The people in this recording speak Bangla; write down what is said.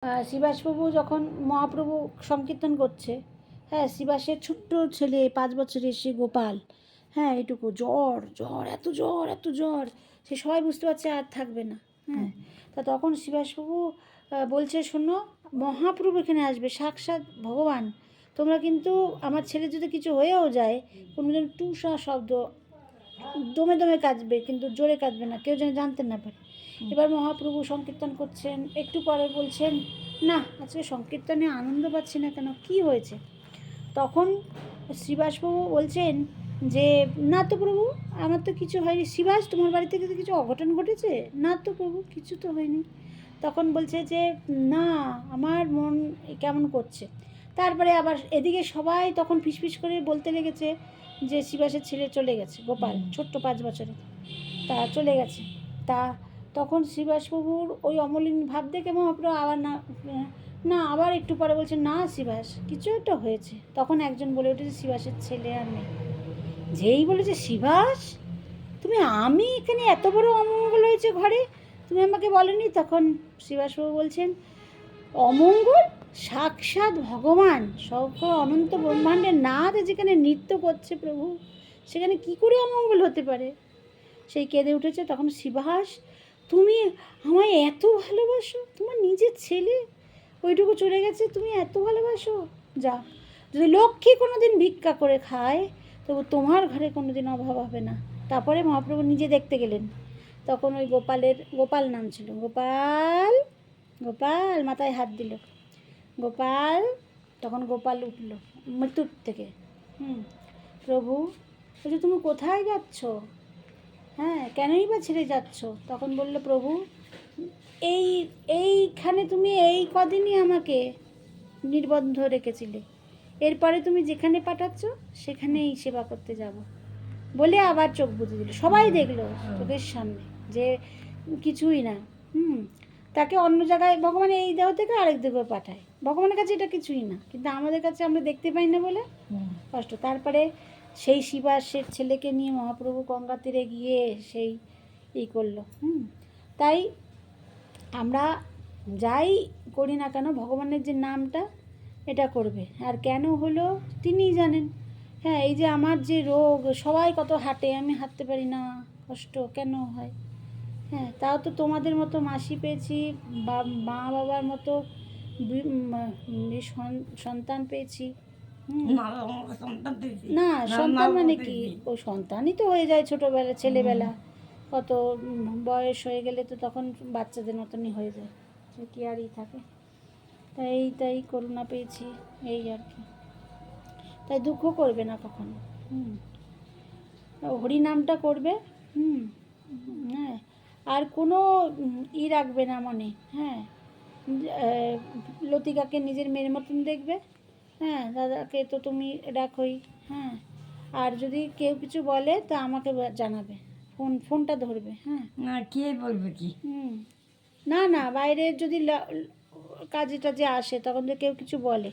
শিবাসবাবু যখন মহাপ্রভু সংকীর্তন করছে, হ্যাঁ, শিবাসের ছোট্ট ছেলে 5 বছরের সে গোপাল, হ্যাঁ, এটুকু জ্বর জ্বর এত জ্বর এত জ্বর, সে সবাই বুঝতে পারছে আর থাকবে না। হ্যাঁ, তা তখন শিবাসবাবু বলছে, শোনো, মহাপ্রভু এখানে আসবে, সাক্ষাৎ ভগবান, তোমরা কিন্তু আমার ছেলে যদি কিছু হয়েও যায়, কোনো যেন টুসা শব্দ দমে দমে কাঁদবে, কিন্তু জোরে কাঁদবে না, কেউ যেন জানতে না পারে। এবার মহাপ্রভু সংকীর্তন করছেন, একটু পরে বলছেন, না আজকে সংকীর্তনে আনন্দ পাচ্ছি না কেন, কি হয়েছে? তখন শ্রীবাসবাবু বলছেন যে, না তো প্রভু, আমার তো কিছু হয়নি। শিবাস, তোমার বাড়ি থেকে তো কিছু অঘটন ঘটেছে? না তো প্রভু, কিছু তো হয়নি। তখন বলছে যে, না, আমার মন কেমন করছে। তারপরে আবার এদিকে সবাই তখন ফিসফিস করে বলতে লেগেছে যে শিবাসের ছেলে চলে গেছে, গোপাল, ছোট্ট 5 বছরে, তা চলে গেছে। তা তখন শিবাসবাবুর ওই অমলিন ভাব দেখে মহাপ্রভু আবার না, না, আবার একটু পরে বলছে, না শিবাস, কিছু একটা হয়েছে। তখন একজন বলে উঠেছে, শিবাসের ছেলে আর নেই। যেই বলেছে, শিবাস, তুমি, আমি এখানে এত বড় অমঙ্গল হয়েছে ঘরে, তুমি আমাকে বলনি? তখন শিবাসবাবু বলছেন, অমঙ্গল? সাক্ষাৎ ভগবান, সকল অনন্ত ব্রহ্মাণ্ডের নাথ যেখানে নৃত্য করছে প্রভু, সেখানে কি করে অমঙ্গল হতে পারে? সেই কেঁদে উঠেছে। তখন শিবাস, তুমি আমায় এত ভালোবাসো, তোমার নিজের ছেলে ওইটুকু চলে গেছে, তুমি এত ভালোবাসো? যা, যদি লক্ষ্মী কোনো দিন ভিক্ষা করে খায়, তবু তোমার ঘরে কোনো দিন অভাব হবে না। তারপরে মহাপ্রভু নিজে দেখতে গেলেন। তখন ওই গোপাল নাম ছিল, গোপাল, গোপাল মাথায় হাত দিল, গোপাল। তখন গোপাল উঠল মৃত্যুর থেকে। প্রভু বলছে, তুমি কোথায় যাচ্ছ? হ্যাঁ, কেনই বা ছেড়ে যাচ্ছ? তখন বলল, প্রভু, এইখানে তুমি এই কদিনই আমাকে নির্বন্ধ রেখেছিলে, এরপরে তুমি যেখানে পাঠাচ্ছ সেখানেই সেবা করতে যাব, বলে আবার চোখ বুজে দিল। সবাই দেখলো চোখের সামনে যে কিছুই না। তাকে অন্য জায়গায় ভগবান এই দেহ থেকে আরেক দেহে পাঠায়, ভগবানের কাছে এটা কিছুই না, কিন্তু আমাদের কাছে আমরা দেখতে পাই না বলে কষ্ট। তারপরে সেই শিবাসের ছেলেকে নিয়ে মহাপ্রভু গঙ্গা তীরে গিয়ে সেই করলো। তাই আমরা যাই করি না কেন, ভগবানের যে নামটা, এটা করবে। আর কেন হলো তিনিই জানেন। হ্যাঁ, এই যে আমার যে রোগ, সবাই কত হাঁটে, আমি হাঁটতে পারি না, কষ্ট কেন হয়? হ্যাঁ, তাও তো তোমাদের মতো মাসি পেয়েছি, বা মা বাবার মতো সন্তান পেয়েছি। না, সন্তান মানে কি, ও সন্তানই তো হয়ে যায় ছোটোবেলা, ছেলেবেলা, কত বয়স হয়ে গেলে তো তখন বাচ্চাদের মতনই হয়ে যায়, সে কি আরই থাকে। তাই করুণা পেয়েছি, এই আর কি। তাই দুঃখ করবে না কখনো। হরি নামটা করবে। হ্যাঁ, আর কোনো রাখবে না মনে। হ্যাঁ, লতিকাকে নিজের মেয়ের মতন দেখবে। হ্যাঁ, দাদাকে তো তুমি রাখোই। হ্যাঁ, আর যদি কেউ কিছু বলে তা আমাকে জানাবে, ফোনটা ধরবে। হ্যাঁ, না, কে বলবে কি? না, বাইরের যদি কাজে টাজে আসে, তখন যদি কেউ কিছু বলে,